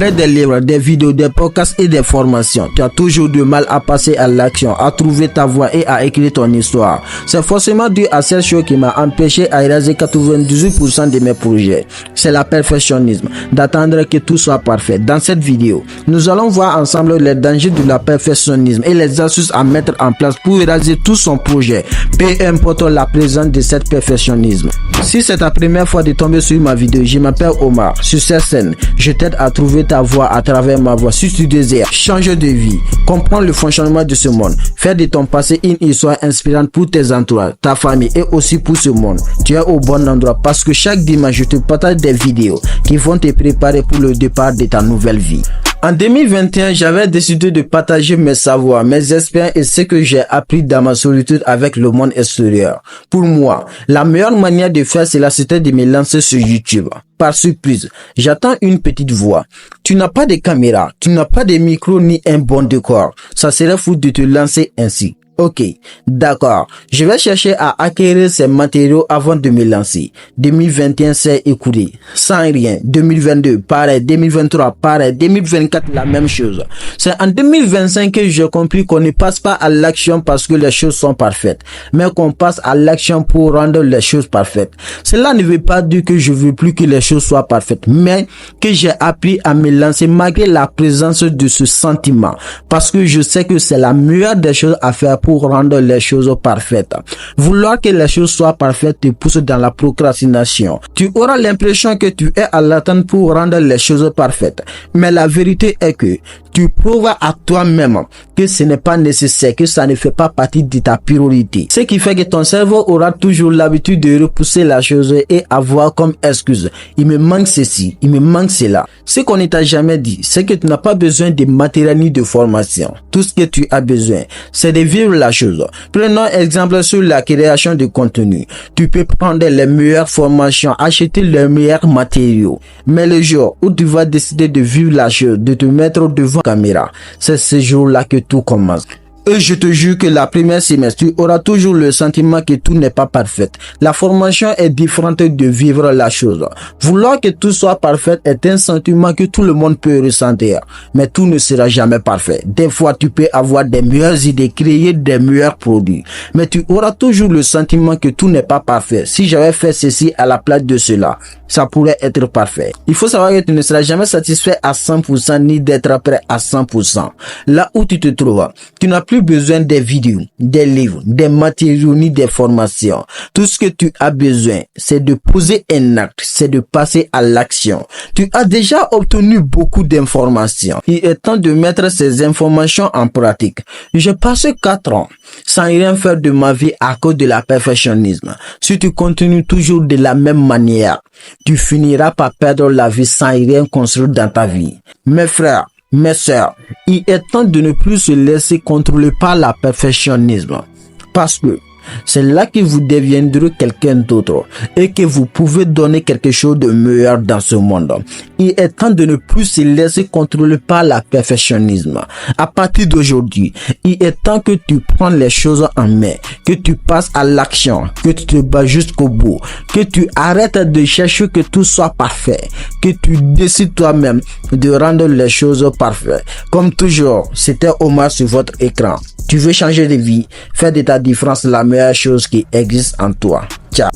Après des livres, des vidéos, des podcasts et des formations, tu as toujours du mal à passer à l'action, à trouver ta voie et à écrire ton histoire. C'est forcément dû à cette chose qui m'a empêché à réaliser 98% de mes projets. C'est la perfectionnisme, d'attendre que tout soit parfait. Dans cette vidéo, nous allons voir ensemble les dangers de la perfectionnisme et les astuces à mettre en place pour réaliser tout son projet, peu importe la présence de cette perfectionnisme. Si c'est ta première fois de tomber sur ma vidéo, je m'appelle Omar. Sur cette scène, je t'aide à trouver ta voie à travers ma voix. Si tu désires changer de vie, comprendre le fonctionnement de ce monde, faire de ton passé une histoire inspirante pour tes entourages, ta famille et aussi pour ce monde, tu es au bon endroit parce que chaque dimanche, je te partage des vidéos qui vont te préparer pour le départ de ta nouvelle vie. En 2021, j'avais décidé de partager mes savoirs, mes expériences et ce que j'ai appris dans ma solitude avec le monde extérieur. Pour moi, la meilleure manière de faire cela, c'était de me lancer sur YouTube. Par surprise, j'attends une petite voix. Tu n'as pas de caméra, tu n'as pas de micro ni un bon décor. Ça serait fou de te lancer ainsi. Ok, d'accord. Je vais chercher à acquérir ces matériaux avant de me lancer. 2021 s'est écoulé. Sans rien. 2022, pareil. 2023, pareil. 2024, la même chose. C'est en 2025 que j'ai compris qu'on ne passe pas à l'action parce que les choses sont parfaites, mais qu'on passe à l'action pour rendre les choses parfaites. Cela ne veut pas dire que je veux plus que les choses soient parfaites, mais que j'ai appris à me lancer malgré la présence de ce sentiment, parce que je sais que c'est la meilleure des choses à faire pour rendre les choses parfaites. Vouloir que les choses soient parfaites te pousse dans la procrastination. Tu auras l'impression que tu es à l'attente pour rendre les choses parfaites. Mais la vérité est que tu prouves à toi-même que ce n'est pas nécessaire, que ça ne fait pas partie de ta priorité. Ce qui fait que ton cerveau aura toujours l'habitude de repousser la chose et avoir comme excuse: il me manque ceci, il me manque cela. Ce qu'on ne t'a jamais dit, c'est que tu n'as pas besoin de matériel ni de formation. Tout ce que tu as besoin, c'est de vivre la chose. Prenons exemple sur la création de contenu. Tu peux prendre les meilleures formations, acheter les meilleurs matériaux. Mais le jour où tu vas décider de vivre la chose, de te mettre devant la caméra, c'est ce jour-là que tout commence. Et je te jure que la première semestre, tu auras toujours le sentiment que tout n'est pas parfait. La formation est différente de vivre la chose. Vouloir que tout soit parfait est un sentiment que tout le monde peut ressentir. Mais tout ne sera jamais parfait. Des fois, tu peux avoir des meilleures idées, créer des meilleurs produits. Mais tu auras toujours le sentiment que tout n'est pas parfait. Si j'avais fait ceci à la place de cela, ça pourrait être parfait. Il faut savoir que tu ne seras jamais satisfait à 100% ni d'être prêt à 100%. Là où tu te trouves, tu n'as plus besoin des vidéos, des livres, des matériaux ni des formations. Tout ce que tu as besoin, c'est de poser un acte, c'est de passer à l'action. Tu as déjà obtenu beaucoup d'informations. Il est temps de mettre ces informations en pratique. J'ai passé 4 ans sans rien faire de ma vie à cause de la perfectionnisme. Si tu continues toujours de la même manière, tu finiras par perdre la vie sans rien construire dans ta vie. Mes frères, mes sœurs, il est temps de ne plus se laisser contrôler par la perfectionnisme, parce que c'est là que vous deviendrez quelqu'un d'autre et que vous pouvez donner quelque chose de meilleur dans ce monde. Il est temps de ne plus se laisser contrôler par la perfectionnisme. À partir d'aujourd'hui, il est temps que tu prennes les choses en main, que tu passes à l'action, que tu te bats jusqu'au bout, que tu arrêtes de chercher que tout soit parfait, que tu décides toi-même de rendre les choses parfaites. Comme toujours, c'était Omar sur votre écran. Tu veux changer de vie, faire de ta différence la meilleure chose qui existe en toi. Ciao.